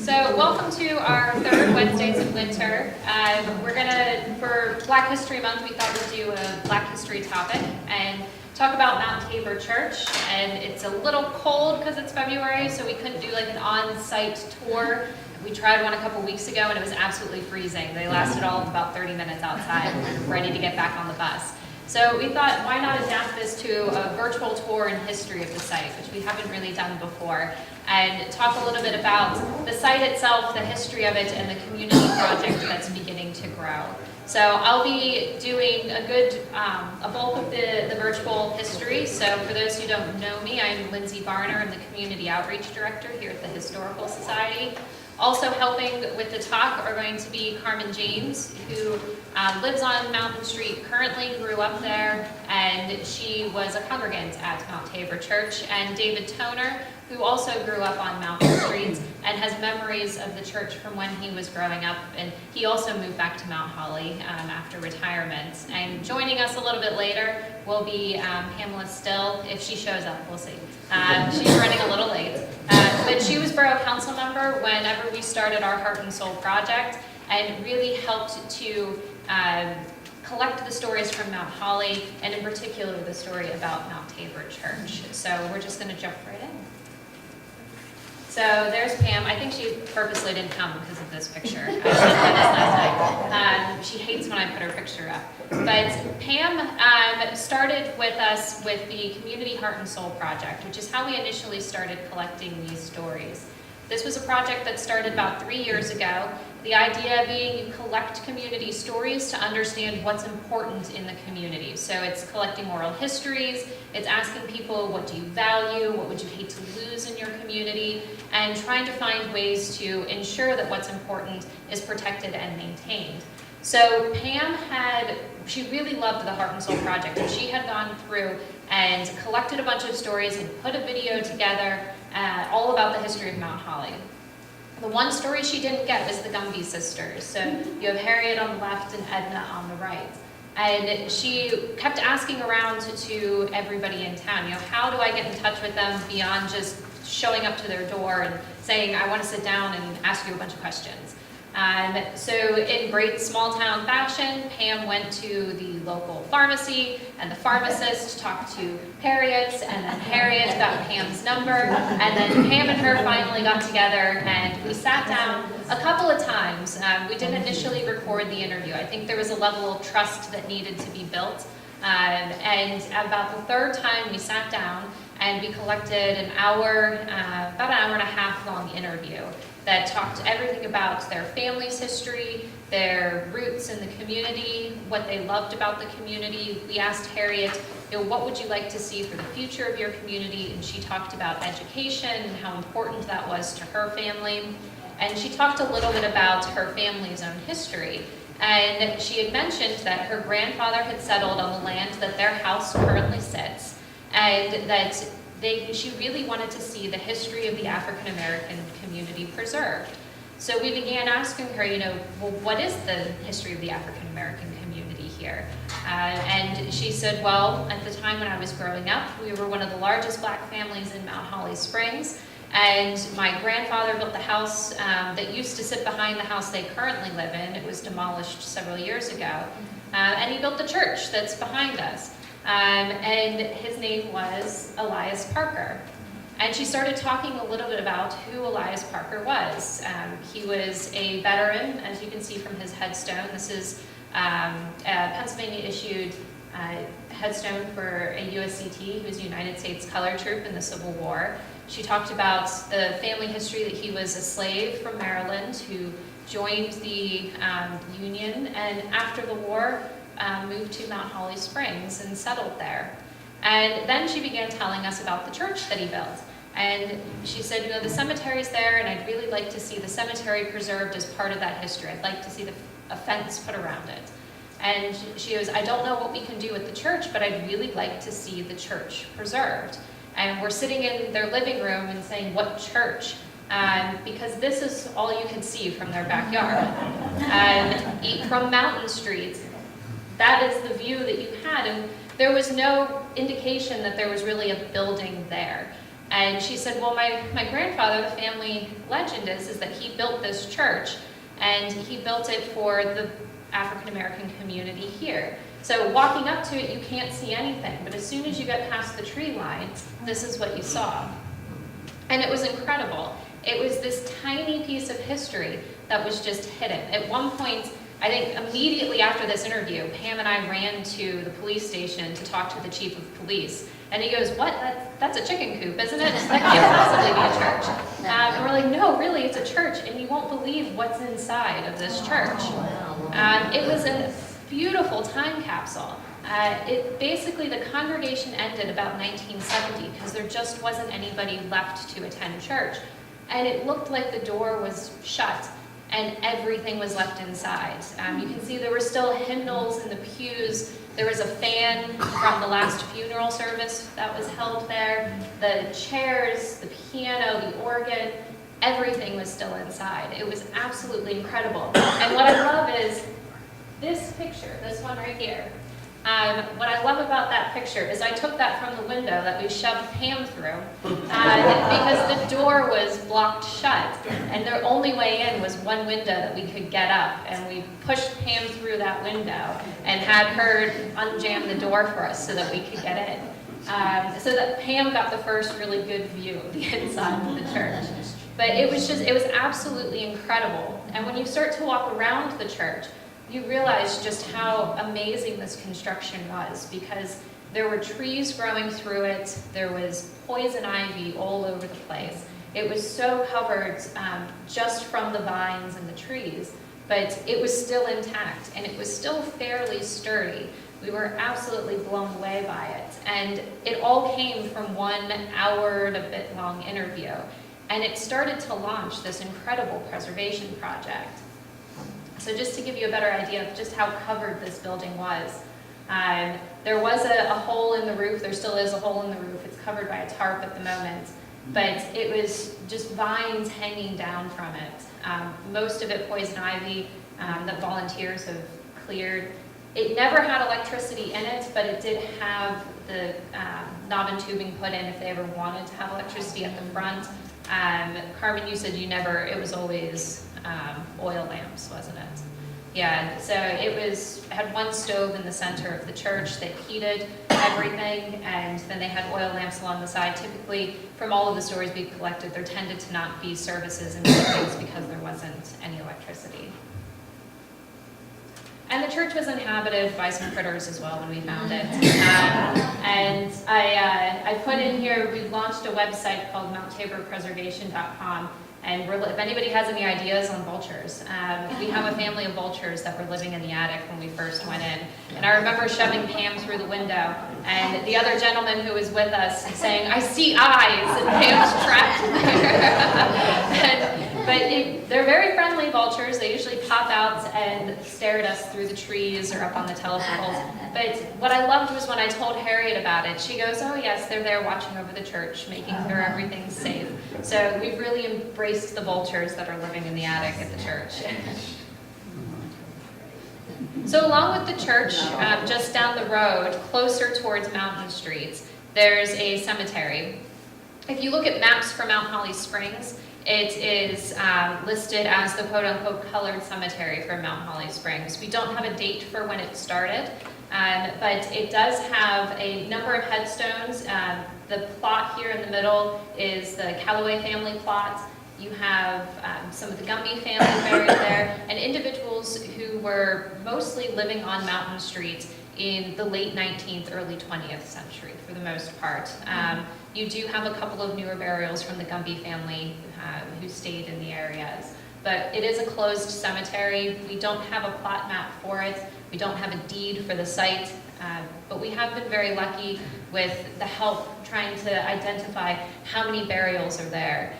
So welcome to our third Wednesdays of winter. For Black History Month, we thought we'd do a Black History topic and talk about Mount Tabor Church. And it's a little cold because it's February, so we couldn't do like an on-site tour. We tried one a couple weeks ago and it was absolutely freezing. They lasted all of about 30 minutes outside and we were ready to get back on the bus. So we thought, why not adapt this to a virtual tour and history of the site, which we haven't really done before, and talk a little bit about the site itself, the history of it, and the community project that's beginning to grow. So I'll be doing a bulk of the virtual history. So for those who don't know me, I'm Lindsay Varner. I'm the Community Outreach Director here at the Historical Society. Also helping with the talk are going to be Carmen, who lives on Mountain Street currently, grew up there, and she was a congregant at Mount Tabor Church, and David Toner, who also grew up on Mountain Street and has memories of the church from when he was growing up, and he also moved back to Mount Holly after retirement. And joining us a little bit later will be Pamela Still, if she shows up, we'll see. She's running a little late, but she was Borough Council member whenever we started our Heart and Soul project, and really helped to collect the stories from Mount Holly, and in particular the story about Mount Tabor Church. So we're just going to jump right in. So there's Pam. I think she purposely didn't come because of this picture. I said that last night. She hates when I put her picture up. But Pam started with us with the Community Heart and Soul Project, which is how we initially started collecting these stories. This was a project that started about 3 years ago. The idea being you collect community stories to understand what's important in the community. So it's collecting oral histories, it's asking people what do you value, what would you hate to lose in your community, and trying to find ways to ensure that what's important is protected and maintained. So Pam she really loved the Heart and Soul Project, and she had gone through and collected a bunch of stories and put a video together all about the history of Mount Holly. The one story she didn't get was the Gumby sisters. So you have Harriet on the left and Edna on the right. And she kept asking around to everybody in town, how do I get in touch with them beyond just showing up to their door and saying, I want to sit down and ask you a bunch of questions. So in great small town fashion, Pam went to the local pharmacy, and the pharmacist talked to Harriet, and then Harriet got Pam's number, and then Pam and her finally got together, and we sat down a couple of times. We didn't initially record the interview. I think there was a level of trust that needed to be built, and about the third time we sat down, and we collected about an hour and a half long interview that talked everything about their family's history, their roots in the community, what they loved about the community. We asked Harriet, what would you like to see for the future of your community? And she talked about education and how important that was to her family. And she talked a little bit about her family's own history. And she had mentioned that her grandfather had settled on the land that their house currently sits, and that she really wanted to see the history of the African American community preserved. So we began asking her, what is the history of the African American community here? And she said, well, at the time when I was growing up, we were one of the largest Black families in Mount Holly Springs, and my grandfather built the house that used to sit behind the house they currently live in. It was demolished several years ago. And he built the church that's behind us. And his name was Elias Parker. And she started talking a little bit about who Elias Parker was. He was a veteran, as you can see from his headstone. This is a Pennsylvania-issued headstone for a USCT. He was a United States Color Troop in the Civil War. She talked about the family history, that he was a slave from Maryland who joined the Union, and after the war, moved to Mount Holly Springs and settled there. And then she began telling us about the church that he built. And she said, the cemetery's there, and I'd really like to see the cemetery preserved as part of that history. I'd like to see a fence put around it. And she goes, I don't know what we can do with the church, but I'd really like to see the church preserved. And we're sitting in their living room and saying, what church? Because this is all you can see from their backyard. From Mountain Street, that is the view that you had, and there was no indication that there was really a building there. And she said, well, my grandfather, the family legend is that he built this church, and he built it for the African-American community here. So walking up to it, you can't see anything, but as soon as you get past the tree line, this is what you saw. And it was incredible. It was this tiny piece of history that was just hidden. At one point, I think immediately after this interview, Pam and I ran to the police station to talk to the chief of police. And he goes, what? That's a chicken coop, isn't it? That can't possibly be a church. And we're like, no, really, it's a church, and you won't believe what's inside of this church. It was a beautiful time capsule. Basically, the congregation ended about 1970 because there just wasn't anybody left to attend church. And it looked like the door was shut and everything was left inside. You can see there were still hymnals in the pews. There was a fan from the last funeral service that was held there. The chairs, the piano, the organ, everything was still inside. It was absolutely incredible. And what I love is this picture, this one right here. What I love about that picture is I took that from the window that we shoved Pam through because the door was blocked shut, and the only way in was one window that we could get up, and we pushed Pam through that window and had her unjam the door for us so that we could get in. So that Pam got the first really good view of the inside of the church. But it was absolutely incredible. And when you start to walk around the church, you realize just how amazing this construction was, because there were trees growing through it, there was poison ivy all over the place. It was so covered just from the vines and the trees, but it was still intact, and it was still fairly sturdy. We were absolutely blown away by it, and it all came from 1 hour and a bit long interview, and it started to launch this incredible preservation project. So just to give you a better idea of just how covered this building was, there was a hole in the roof. There still is a hole in the roof. It's covered by a tarp at the moment, but it was just vines hanging down from it. Most of it poison ivy that volunteers have cleared. It never had electricity in it, but it did have the knob and tubing put in if they ever wanted to have electricity at the front. Carmen, you said it was always oil lamps, wasn't it? Yeah, so it had one stove in the center of the church that heated everything, and then they had oil lamps along the side. Typically, from all of the stories we collected, there tended to not be services in buildings because there wasn't any electricity. And the church was inhabited by some critters as well when we found it. And I put in here, we launched a website called MountTaborPreservation.com. And if anybody has any ideas on vultures, we have a family of vultures that were living in the attic when we first went in. And I remember shoving Pam through the window, and the other gentleman who was with us saying, "I see eyes," and Pam's trapped there. But they're very friendly vultures. They usually pop out and stare at us through the trees or up on the telephone poles. But what I loved was when I told Harriet about it, she goes, "Oh yes, they're there watching over the church, making sure everything's safe." So we've really embraced the vultures that are living in the attic at the church. So along with the church, just down the road, closer towards Mountain Street, there's a cemetery. If you look at maps for Mount Holly Springs, it is listed as the quote-unquote colored cemetery for Mount Holly Springs. We don't have a date for when it started, but it does have a number of headstones. The plot here in the middle is the Calloway family plot. You have some of the Gumby family buried there, and individuals who were mostly living on Mountain Street in the late 19th, early 20th century for the most part. You do have a couple of newer burials from the Gumby family who stayed in the areas. But it is a closed cemetery. We don't have a plot map for it. We don't have a deed for the site. But we have been very lucky with the help trying to identify how many burials are there.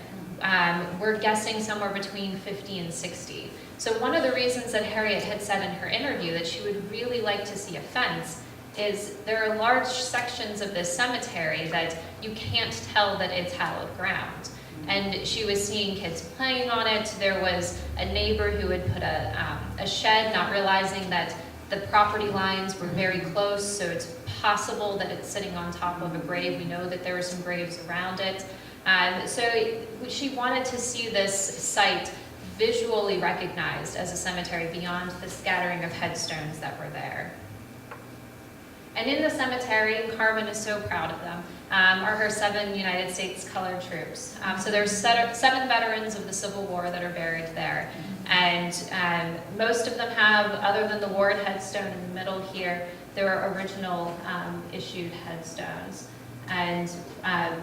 We're guessing somewhere between 50 and 60. So one of the reasons that Harriet had said in her interview that she would really like to see a fence is there are large sections of this cemetery that you can't tell that it's hallowed ground. And she was seeing kids playing on it. There was a neighbor who had put a shed, not realizing that the property lines were very close, so it's possible that it's sitting on top of a grave. We know that there were some graves around it. So she wanted to see this site visually recognized as a cemetery beyond the scattering of headstones that were there. And in the cemetery, Carmen is so proud of them, are her 7 United States colored troops. So there's 7 veterans of the Civil War that are buried there. And most of them have, other than the Ward headstone in the middle here, there are original issued headstones. And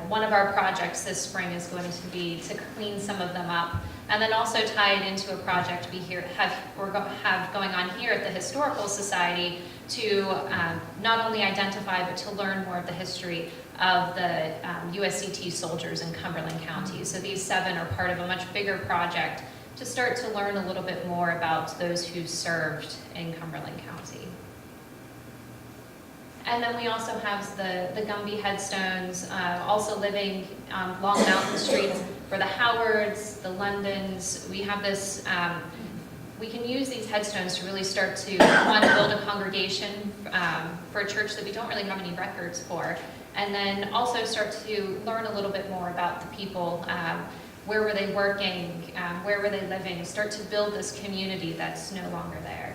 one of our projects this spring is going to be to clean some of them up, and then also tie it into a project we have going on here at the Historical Society to not only identify but to learn more of the history of the USCT soldiers in Cumberland County. So these 7 are part of a much bigger project to start to learn a little bit more about those who served in Cumberland County. And then we also have the Gumby headstones, also living on Long Mountain Street for the Howards, the Londons. We have this, we can use these headstones to really start to want to build a congregation for a church that we don't really have any records for. And then also start to learn a little bit more about the people, where were they working, where were they living, start to build this community that's no longer there.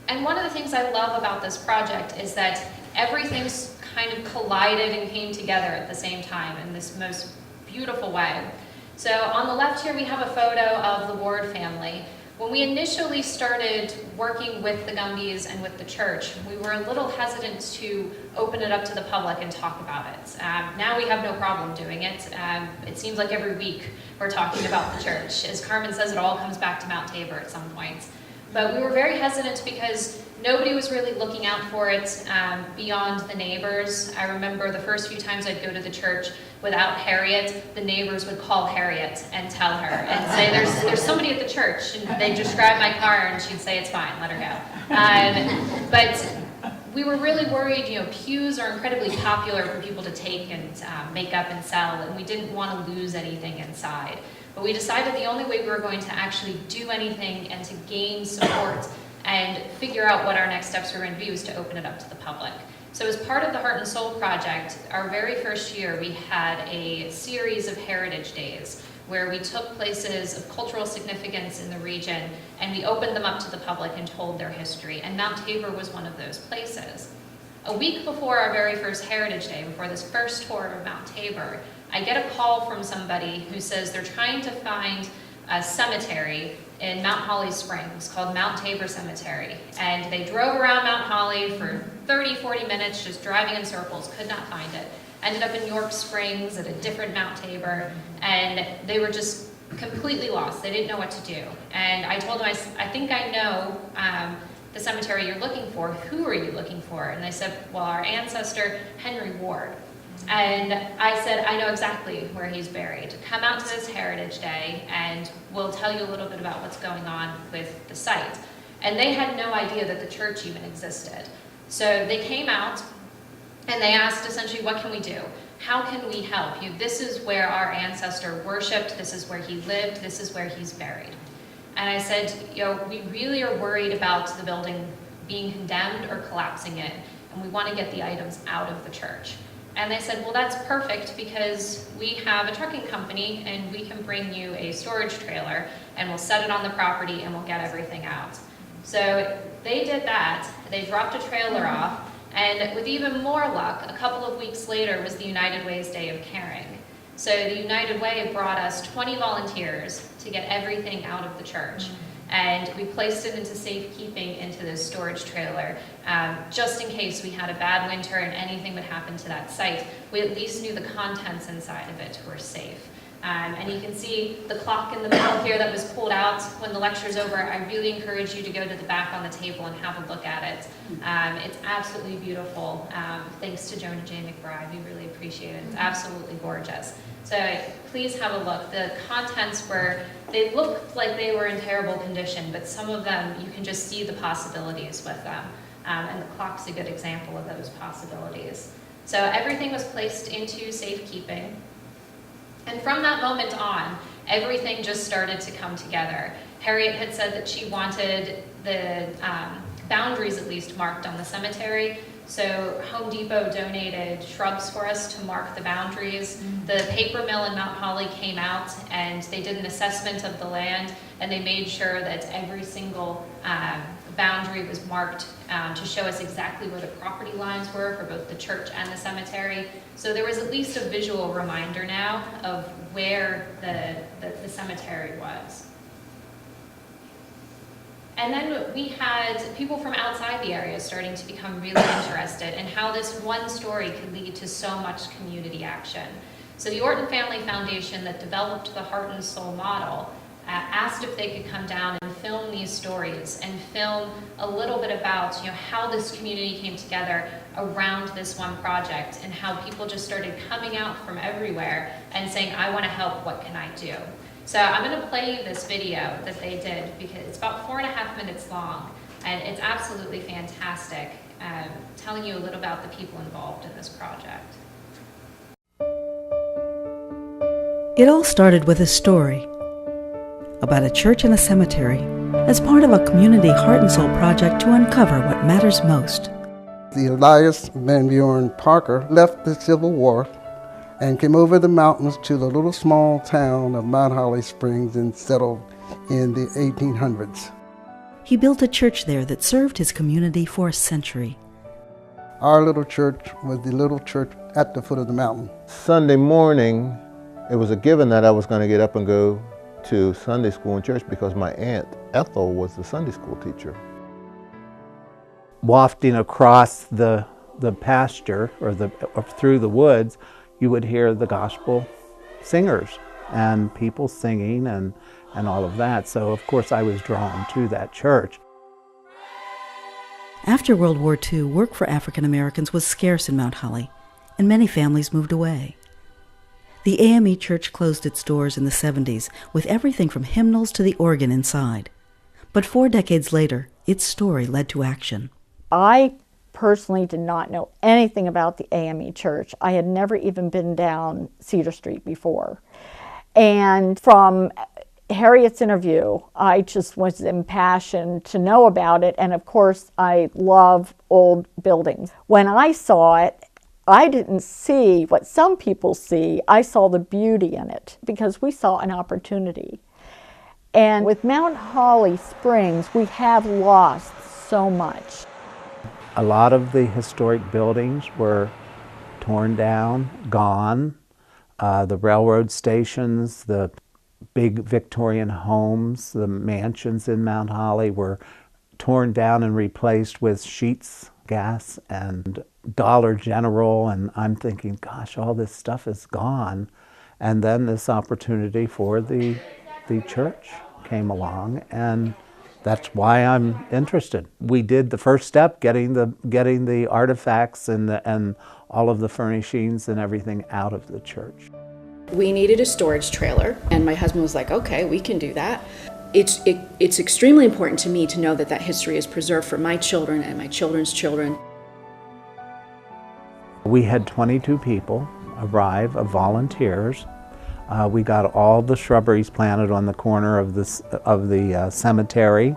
And one of the things I love about this project is that everything's kind of collided and came together at the same time in this most beautiful way. So on the left here we have a photo of the Ward family. When we initially started working with the Gumbys and with the church, we were a little hesitant to open it up to the public and talk about it. Now we have no problem doing it. It seems like every week we're talking about the church. As Carmen says, it all comes back to Mount Tabor at some point. But we were very hesitant because nobody was really looking out for it beyond the neighbors. I remember the first few times I'd go to the church without Harriet, the neighbors would call Harriet and tell her and say, there's somebody at the church. And they'd describe my car and she'd say, it's fine, let her go. But we were really worried, pews are incredibly popular for people to take and make up and sell, and we didn't want to lose anything inside. But we decided the only way we were going to actually do anything and to gain support and figure out what our next steps were going to be was to open it up to the public. So as part of the Heart and Soul Project, our very first year we had a series of heritage days where we took places of cultural significance in the region and we opened them up to the public and told their history, and Mount Tabor was one of those places. A week before our very first Heritage Day, before this first tour of Mount Tabor, I get a call from somebody who says they're trying to find a cemetery in Mount Holly Springs called Mount Tabor Cemetery. And they drove around Mount Holly for 30-40 minutes just driving in circles, could not find it. Ended up in York Springs at a different Mount Tabor, and they were just completely lost. They didn't know what to do. And I told them, I think I know the cemetery you're looking for. Who are you looking for? And they said, well, our ancestor, Henry Ward. And I said, I know exactly where he's buried. Come out to this Heritage Day and we'll tell you a little bit about what's going on with the site. And they had no idea that the church even existed. So they came out and they asked essentially, what can we do? How can we help you? This is where our ancestor worshiped. This is where he lived. This is where he's buried. And I said, we really are worried about the building being condemned or collapsing in, and we want to get the items out of the church. And they said, well, that's perfect because we have a trucking company and we can bring you a storage trailer and we'll set it on the property and we'll get everything out. So they did that. They dropped a trailer off, and with even more luck, a couple of weeks later was the United Way's Day of Caring. So the United Way brought us 20 volunteers to get everything out of the church. And we placed it into safekeeping into this storage trailer. Just in case we had a bad winter and anything would happen to that site, we at least knew the contents inside of it were safe. And you can see the clock in the middle here that was pulled out when the lecture's over. I really encourage you to go to the back on the table and have a look at it. It's absolutely beautiful. Thanks to Jonah J. McBride, we really appreciate it. It's absolutely gorgeous. So please have a look. The contents they looked like they were in terrible condition, but some of them, you can just see the possibilities with them. And the clock's a good example of those possibilities. So everything was placed into safekeeping. And from that moment on, everything just started to come together. Harriet had said that she wanted the boundaries at least marked on the cemetery So Home Depot donated shrubs for us to mark the boundaries. The paper mill in Mount Holly came out and they did an assessment of the land, and they made sure that every single boundary was marked to show us exactly where the property lines were for both the church and the cemetery. So there was at least a visual reminder now of where the cemetery was. And then we had people from outside the area starting to become really interested in how this one story could lead to so much community action. So the Orton Family Foundation that developed the Heart and Soul model asked if they could come down and film these stories and film a little bit about how this community came together around this one project and how people just started coming out from everywhere and saying, I want to help, what can I do? So I'm going to play you this video that they did because it's about 4.5 minutes long, and it's absolutely fantastic, telling you a little about the people involved in this project. It all started with a story about a church and a cemetery as part of a community heart and soul project to uncover what matters most. The Elias Van Buren Parker left the Civil War and came over the mountains to the little small town of Mount Holly Springs and settled in the 1800s. He built a church there that served his community for a century. Our little church was the little church at the foot of the mountain. Sunday morning, it was a given that I was going to get up and go to Sunday school and church because my Aunt Ethel was the Sunday school teacher. Wafting across the pasture or through the woods, you would hear the gospel singers and people singing and all of that. So of course I was drawn to that church. After World War II, work for African Americans was scarce in Mount Holly, and many families moved away. The AME Church closed its doors in the 70s with everything from hymnals to the organ inside. But 4 decades later, its story led to action. I personally did not know anything about the AME Church. I had never even been down Cedar Street before. And from Harriet's interview, I just was impassioned to know about it. And of course, I love old buildings. When I saw it, I didn't see what some people see. I saw the beauty in it because we saw an opportunity. And with Mount Holly Springs, we have lost so much. A lot of the historic buildings were torn down, gone. The railroad stations, the big Victorian homes, the mansions in Mount Holly were torn down and replaced with Sheetz Gas and Dollar General, and I'm thinking, gosh, all this stuff is gone. And then this opportunity for the church came along, and that's why I'm interested. We did the first step, getting the artifacts and all of the furnishings and everything out of the church. We needed a storage trailer, and my husband was like, okay, we can do that. It's extremely important to me to know that history is preserved for my children and my children's children. We had 22 people arrive of volunteers. We got all the shrubberies planted on the corner of the cemetery.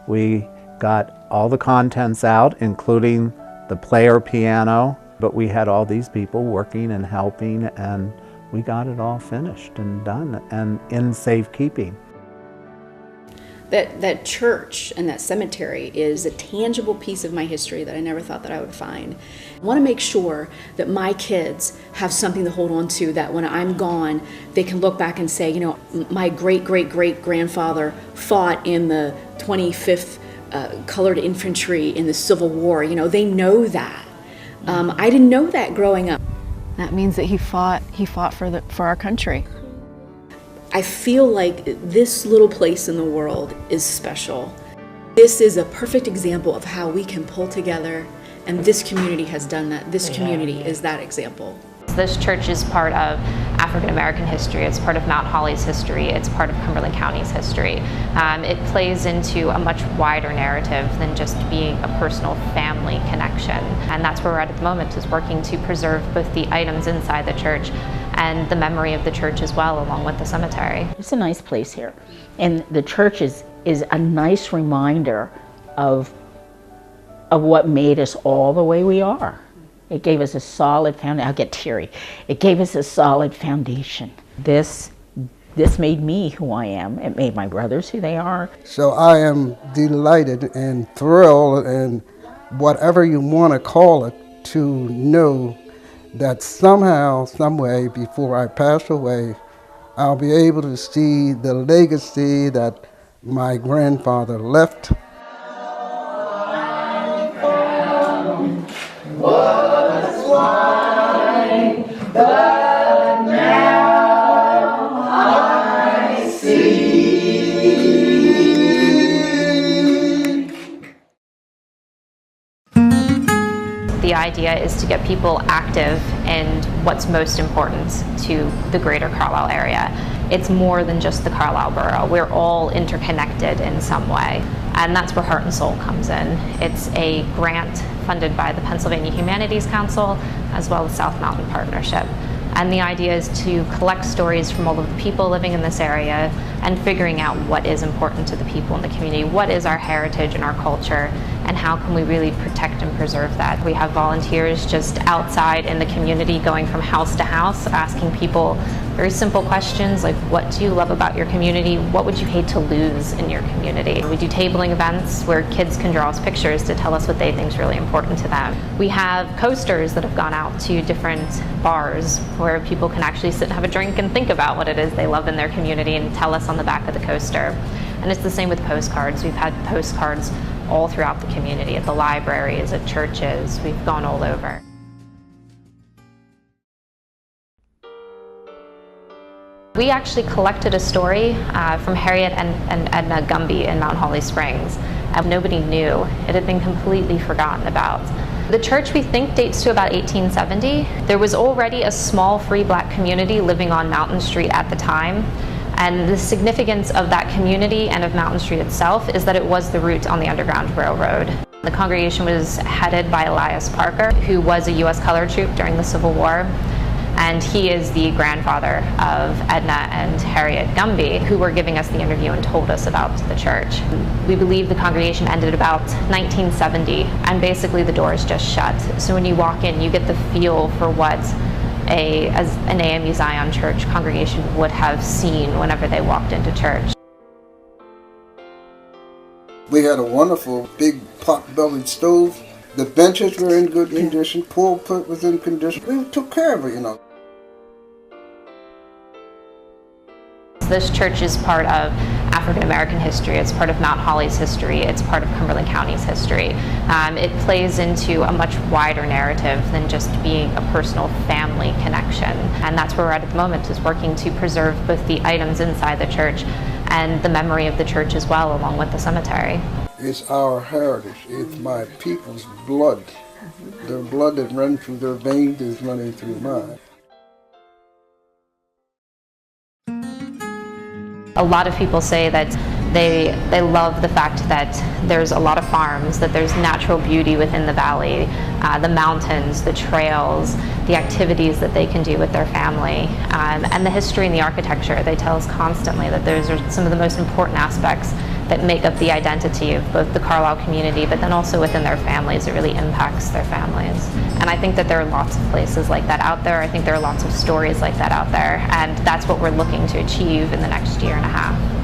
We got all the contents out, including the player piano, but we had all these people working and helping, and we got it all finished and done and in safekeeping. That church and that cemetery is a tangible piece of my history that I never thought that I would find. I want to make sure that my kids have something to hold on to, that when I'm gone, they can look back and say, you know, my great-great-great-grandfather fought in the 25th Colored Infantry in the Civil War. You know, they know that. I didn't know that growing up. That means that he fought for our country. I feel like this little place in the world is special. This is a perfect example of how we can pull together, and this community has done that. This community is that example. This church is part of African American history, it's part of Mount Holly's history, it's part of Cumberland County's history. It plays into a much wider narrative than just being a personal family connection. And that's where we're at the moment, is working to preserve both the items inside the church and the memory of the church as well, along with the cemetery. It's a nice place here. And the church is a nice reminder of of what made us all the way we are. It gave us a solid foundation. I'll get teary. It gave us a solid foundation. This made me who I am. It made my brothers who they are. So I am delighted and thrilled, and whatever you want to call it, to know that somehow, some way, before I pass away, I'll be able to see the legacy that my grandfather left. The idea is to get people active in what's most important to the greater Carlisle area. It's more than just the Carlisle borough. We're all interconnected in some way, and that's where Heart and Soul comes in. It's a grant funded by the Pennsylvania Humanities Council as well as South Mountain Partnership. And the idea is to collect stories from all of the people living in this area and figuring out what is important to the people in the community, what is our heritage and our culture, and how can we really protect and preserve that. We have volunteers just outside in the community going from house to house, asking people very simple questions like, what do you love about your community? What would you hate to lose in your community? We do tabling events where kids can draw us pictures to tell us what they think is really important to them. We have coasters that have gone out to different bars where people can actually sit and have a drink and think about what it is they love in their community and tell us on the back of the coaster. And it's the same with postcards. We've had postcards all throughout the community, at the libraries, at churches. We've gone all over. We actually collected a story from Harriet and Edna Gumby in Mount Holly Springs, and nobody knew. It had been completely forgotten about. The church, we think, dates to about 1870. There was already a small free black community living on Mountain Street at the time, and the significance of that community and of Mountain Street itself is that it was the route on the Underground Railroad. The congregation was headed by Elias Parker, who was a U.S. colored troop during the Civil War. And he is the grandfather of Edna and Harriet Gumby, who were giving us the interview and told us about the church. We believe the congregation ended about 1970, and basically the doors just shut. So when you walk in, you get the feel for what an AME Zion Church congregation would have seen whenever they walked into church. We had a wonderful big pot-bellied stove. The benches were in good condition. Pulpit was in condition. We took care of it, you know. This church is part of African American history, it's part of Mount Holly's history, it's part of Cumberland County's history. It plays into a much wider narrative than just being a personal family connection. And that's where we're at the moment, is working to preserve both the items inside the church and the memory of the church as well, along with the cemetery. It's our heritage. It's my people's blood. Their blood that runs through their veins is running through mine. A lot of people say that they love the fact that there's a lot of farms, that there's natural beauty within the valley, the mountains, the trails, the activities that they can do with their family, and the history and the architecture. They tell us constantly that those are some of the most important aspects that make up the identity of both the Carlisle community, but then also within their families. It really impacts their families. And I think that there are lots of places like that out there. I think there are lots of stories like that out there, and that's what we're looking to achieve in the next year and a half.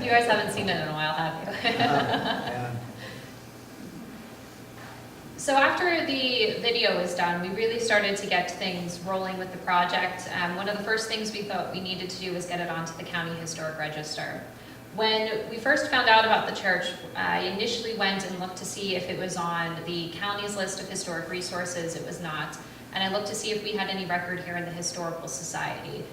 You guys haven't seen it in a while, have you? So after the video was done, we really started to get things rolling with the project. One of the first things we thought we needed to do was get it onto the County Historic Register. When we first found out about the church, I initially went and looked to see if it was on the county's list of historic resources. It was not. and I looked to see if we had any record here in the Historical Society.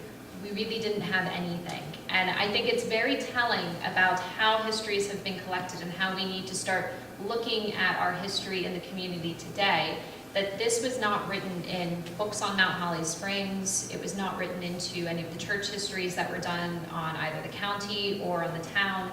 We really didn't have anything. And I think it's very telling about how histories have been collected and how we need to start looking at our history in the community today, that this was not written in books on Mount Holly Springs. It was not written into any of the church histories that were done on either the county or on the town.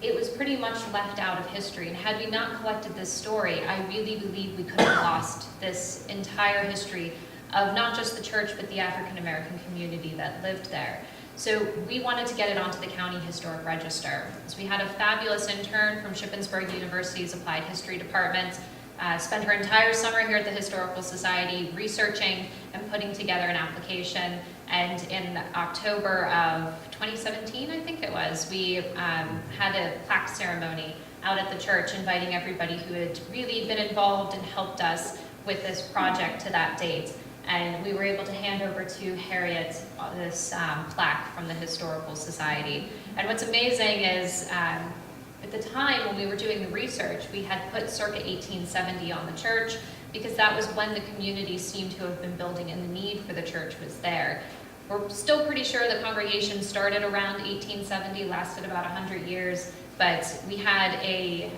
It was pretty much left out of history. And had we not collected this story, I really believe we could have lost this entire history of not just the church, but the African American community that lived there. So we wanted to get it onto the County Historic Register. So we had a fabulous intern from Shippensburg University's Applied History Department, spent her entire summer here at the Historical Society researching and putting together an application. And in October of 2017, I think it was, we had a plaque ceremony out at the church inviting everybody who had really been involved and helped us with this project to that date. And we were able to hand over to Harriet this plaque from the Historical Society. And what's amazing is at the time when we were doing the research, we had put circa 1870 on the church because that was when the community seemed to have been building and the need for the church was there. We're still pretty sure the congregation started around 1870, lasted about 100 years, but we had a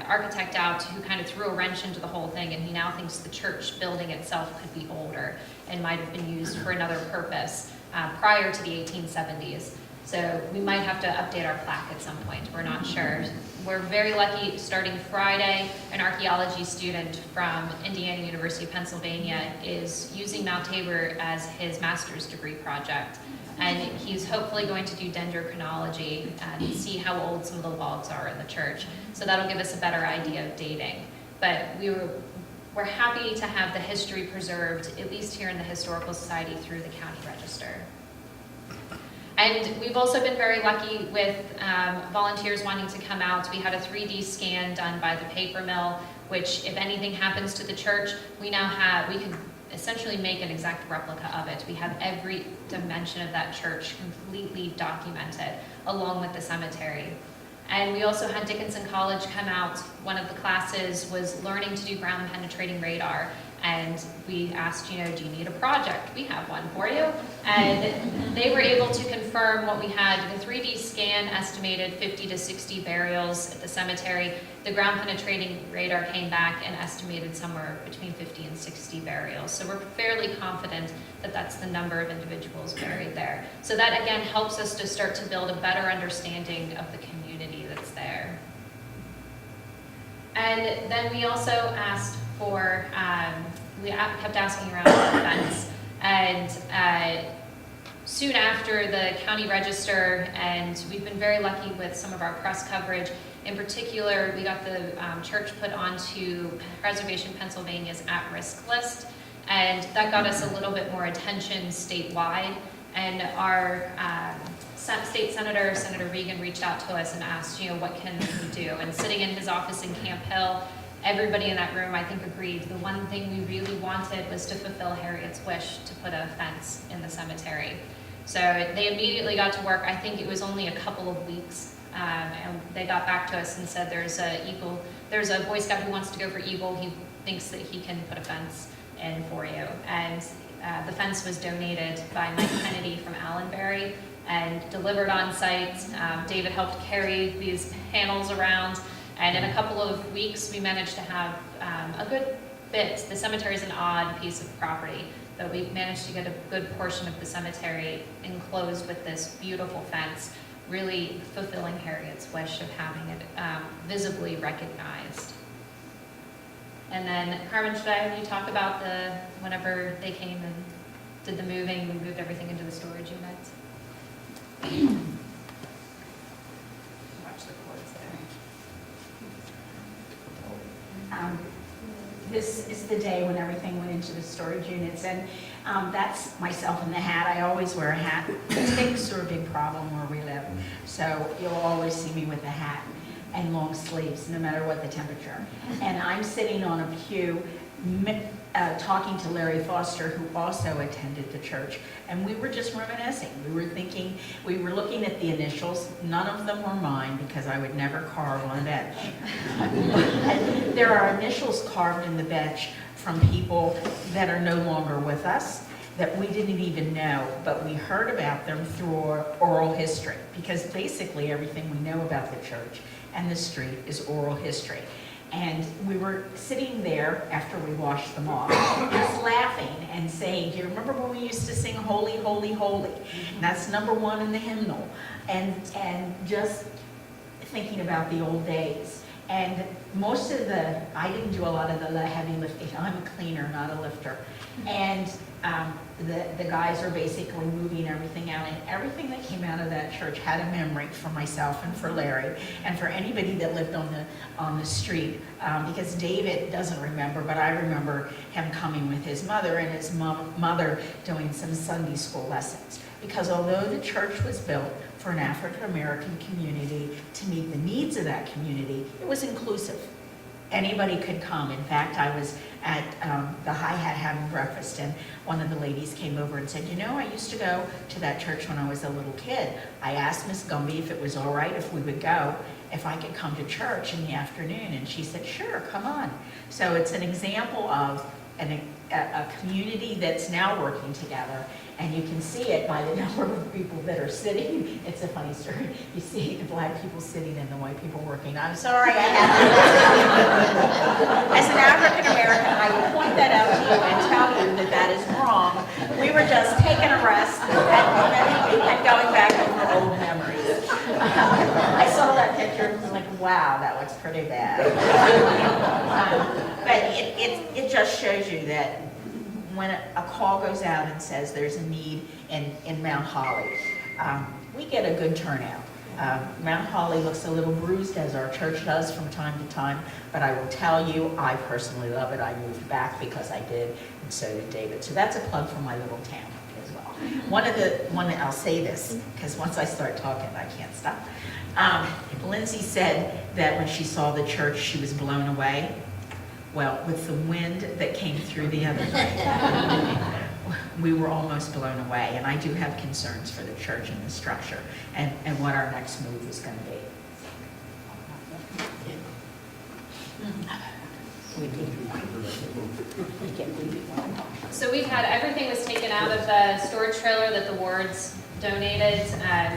architect out who kind of threw a wrench into the whole thing, and he now thinks the church building itself could be older and might have been used for another purpose prior to the 1870s. So we might have to update our plaque at some point. We're not sure. We're very lucky, starting Friday, an archaeology student from Indiana University of Pennsylvania is using Mount Tabor as his master's degree project. And he's hopefully going to do dendrochronology and see how old some of the logs are in the church. So that'll give us a better idea of dating. But we're happy to have the history preserved, at least here in the Historical Society, through the county register. And we've also been very lucky with volunteers wanting to come out. We had a 3D scan done by the paper mill, which if anything happens to the church, we could essentially make an exact replica of it. We have every dimension of that church completely documented, along with the cemetery. And we also had Dickinson College come out. One of the classes was learning to do ground penetrating radar. And we asked, do you need a project? We have one for you. And they were able to confirm what we had. The 3D scan estimated 50 to 60 burials at the cemetery. The ground penetrating radar came back and estimated somewhere between 50 and 60 burials. So we're fairly confident that that's the number of individuals buried there. So that again helps us to start to build a better understanding of the community that's there. And then we also asked for, we kept asking around for events, and soon after the county register, and we've been very lucky with some of our press coverage. In particular, we got the church put onto Preservation Pennsylvania's at-risk list, and that got us a little bit more attention statewide. And our state senator, Senator Regan, reached out to us and asked, what can we do? And sitting in his office in Camp Hill, everybody in that room, I think, agreed. The one thing we really wanted was to fulfill Harriet's wish to put a fence in the cemetery. So they immediately got to work. I think it was only a couple of weeks, and they got back to us and said there's a Boy Scout who wants to go for Eagle. He thinks that he can put a fence in for you. And the fence was donated by Mike Kennedy from Allenbury and delivered on site. David helped carry these panels around. And in a couple of weeks, we managed to have a good bit. The cemetery is an odd piece of property, but we managed to get a good portion of the cemetery enclosed with this beautiful fence, really fulfilling Harriet's wish of having it visibly recognized. And then, Carmen, should I have you talk about whenever they came and did the moving, we moved everything into the storage units? Watch the cords there. This is the day when everything went into the storage units, and that's myself in the hat. I always wear a hat. Ticks are a big problem where we live, so you'll always see me with a hat and long sleeves, no matter what the temperature. And I'm sitting on a pew talking to Larry Foster, who also attended the church, and we were just reminiscing. We were thinking, we were looking at the initials. None of them were mine because I would never carve on a bench. There are initials carved in the bench from people that are no longer with us, that we didn't even know, but we heard about them through oral history, because basically everything we know about the church and the street is oral history. And we were sitting there after we washed them off, just laughing and saying, do you remember when we used to sing Holy, Holy, Holy? And that's number one in the hymnal. And just thinking about the old days. And most of I didn't do a lot of the heavy lifting. I'm a cleaner, not a lifter. And the guys are basically moving everything out, and everything that came out of that church had a memory for myself and for Larry and for anybody that lived on the street, because David doesn't remember, but I remember him coming with his mother and his mother doing some Sunday school lessons, because although the church was built for an African American community to meet the needs of that community, it was inclusive. Anybody could come. In fact, I was at the Hi-Hat having breakfast, and one of the ladies came over and said, you know, I used to go to that church when I was a little kid. I asked Miss Gumby if it was all right if we would go, if I could come to church in the afternoon, and she said, sure, come on. So it's an example of a community that's now working together, and you can see it by the number of people that are sitting. It's a funny story. You see the black people sitting and the white people working. I'm sorry, I have as an African American, I will point that out to you and tell you that that is wrong. We were just taking a rest and going back over old memories. I saw that picture and was like, wow, that looks pretty bad. But it just shows you that when a call goes out and says there's a need in Mount Holly, we get a good turnout. Mount Holly looks a little bruised, as our church does from time to time, but I will tell you, I personally love it. I moved back because I did, and so did David. So that's a plug for my little town as well. I'll say this, because once I start talking, I can't stop. Lindsay said that when she saw the church, she was blown away. Well, with the wind that came through the other night, we were almost blown away. And I do have concerns for the church and the structure and what our next move is going to be. So everything was taken out of the storage trailer that the wards donated.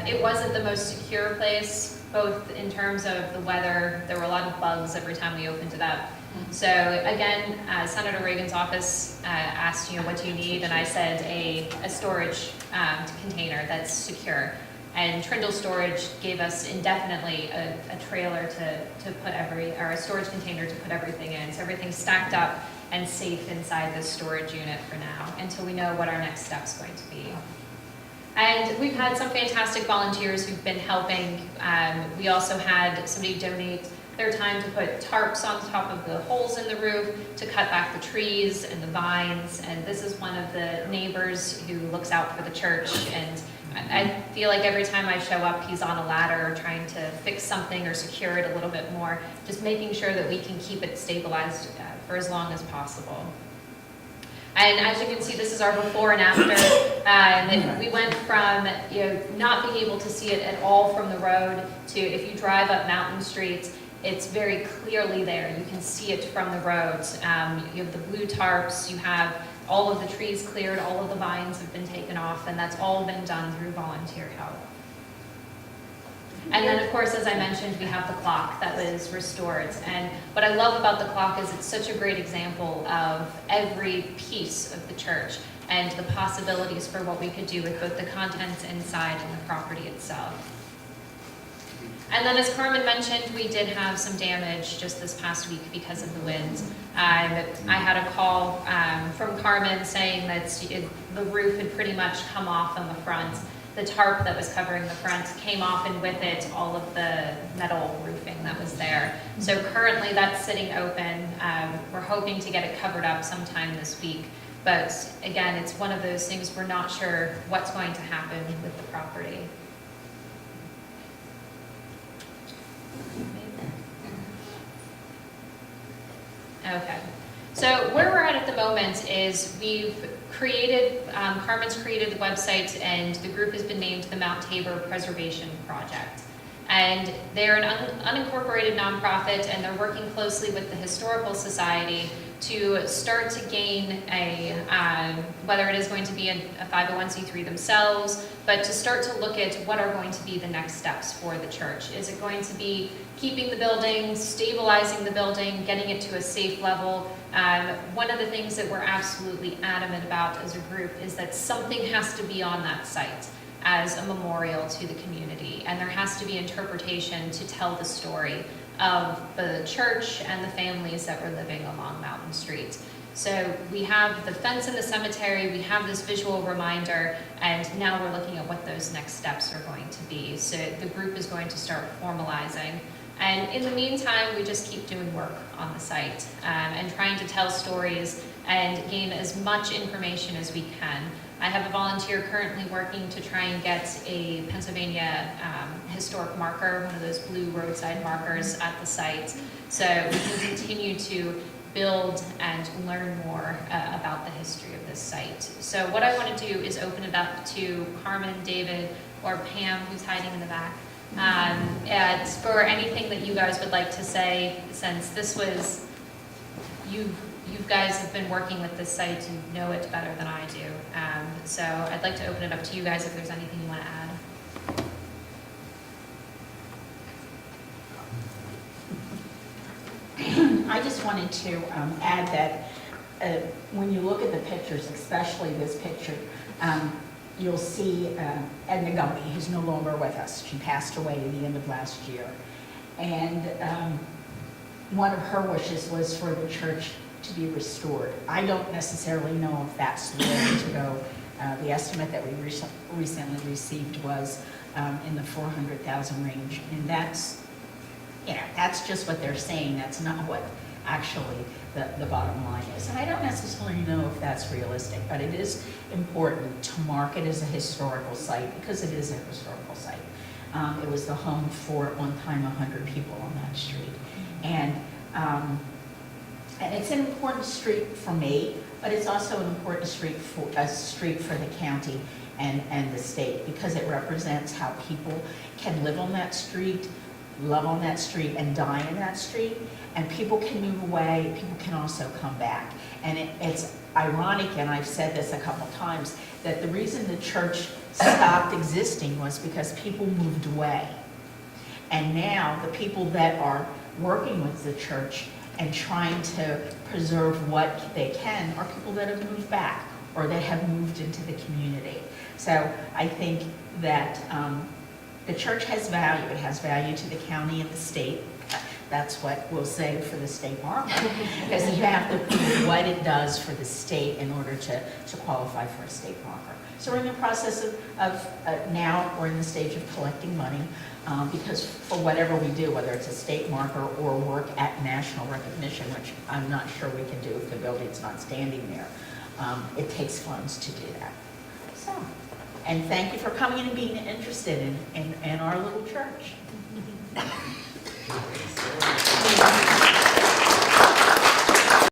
It wasn't the most secure place, both in terms of the weather. There were a lot of bugs every time we opened it up. So again, Senator Reagan's office asked, what do you need? And I said a storage container that's secure. And Trindle Storage gave us indefinitely a trailer to put or a storage container to put everything in. So everything's stacked up and safe inside this storage unit for now, until we know what our next step's going to be. And we've had some fantastic volunteers who've been helping. We also had somebody donate their time to put tarps on top of the holes in the roof, to cut back the trees and the vines. And this is one of the neighbors who looks out for the church. And I feel like every time I show up, he's on a ladder trying to fix something or secure it a little bit more, just making sure that we can keep it stabilized for as long as possible. And as you can see, this is our before and after. We went from not being able to see it at all from the road to, if you drive up Mountain Street, it's very clearly there. You can see it from the roads. You have the blue tarps, you have all of the trees cleared, all of the vines have been taken off, and that's all been done through volunteer help. And then, of course, as I mentioned, we have the clock that was restored. And what I love about the clock is it's such a great example of every piece of the church and the possibilities for what we could do with both the contents inside and the property itself. And then, as Carmen mentioned, we did have some damage just this past week because of the winds. I had a call from Carmen saying that the roof had pretty much come off on the front. The tarp that was covering the front came off, and with it, all of the metal roofing that was there. So currently that's sitting open. We're hoping to get it covered up sometime this week. But again, it's one of those things we're not sure what's going to happen with the property. Okay. So where we're at the moment is we've created, Carmen's created the website, and the group has been named the Mount Tabor Preservation Project. And they're an unincorporated nonprofit, and they're working closely with the Historical Society to start to gain a, whether it is going to be a 501c3 themselves, but to start to look at what are going to be the next steps for the church. Is it going to be keeping the building, stabilizing the building, getting it to a safe level? One of the things that we're absolutely adamant about as a group is that something has to be on that site as a memorial to the community, and there has to be interpretation to tell the story of the church and the families that were living along Mountain Street. So we have the fence in the cemetery, we have this visual reminder, and now we're looking at what those next steps are going to be. So the group is going to start formalizing. And in the meantime, we just keep doing work on the site and trying to tell stories and gain as much information as we can. I have a volunteer currently working to try and get a Pennsylvania historic marker, one of those blue roadside markers at the site, so we can continue to build and learn more about the history of this site. So what I want to do is open it up to Carmen, David, or Pam, who's hiding in the back, for anything that you guys would like to say, since this was, you guys have been working with this site and know it better than I do. So I'd like to open it up to you guys if there's anything you want to add. I just wanted to add that when you look at the pictures, especially this picture, you'll see Edna Gumby, who's no longer with us. She passed away at the end of last year. And one of her wishes was for the church to be restored. I don't necessarily know if that's the way to go. The estimate that we recently received was in the 400,000 range, and that's, you know, that's just what they're saying. That's not what actually the bottom line is. And I don't necessarily know if that's realistic, but it is important to mark it as a historical site because it is a historical site. It was the home for, at one time, 100 people on that street. And it's an important street for me, but it's also an important street for the county and the state, because it represents how people can live on that street, love on that street, and die in that street. And people can move away, people can also come back. And it's ironic, and I've said this a couple times, that the reason the church stopped existing was because people moved away. And now the people that are working with the church and trying to preserve what they can are people that have moved back or that have moved into the community. So I think that the church has value. It has value to the county and the state. That's what we'll say for the state marker, because you have to prove what it does for the state in order to qualify for a state marker. So we're in the process of now we're in the stage of collecting money, because for whatever we do, whether it's a state marker or work at national recognition, which I'm not sure we can do if the building's not standing there, it takes funds to do that. So, and thank you for coming in and being interested in our little church.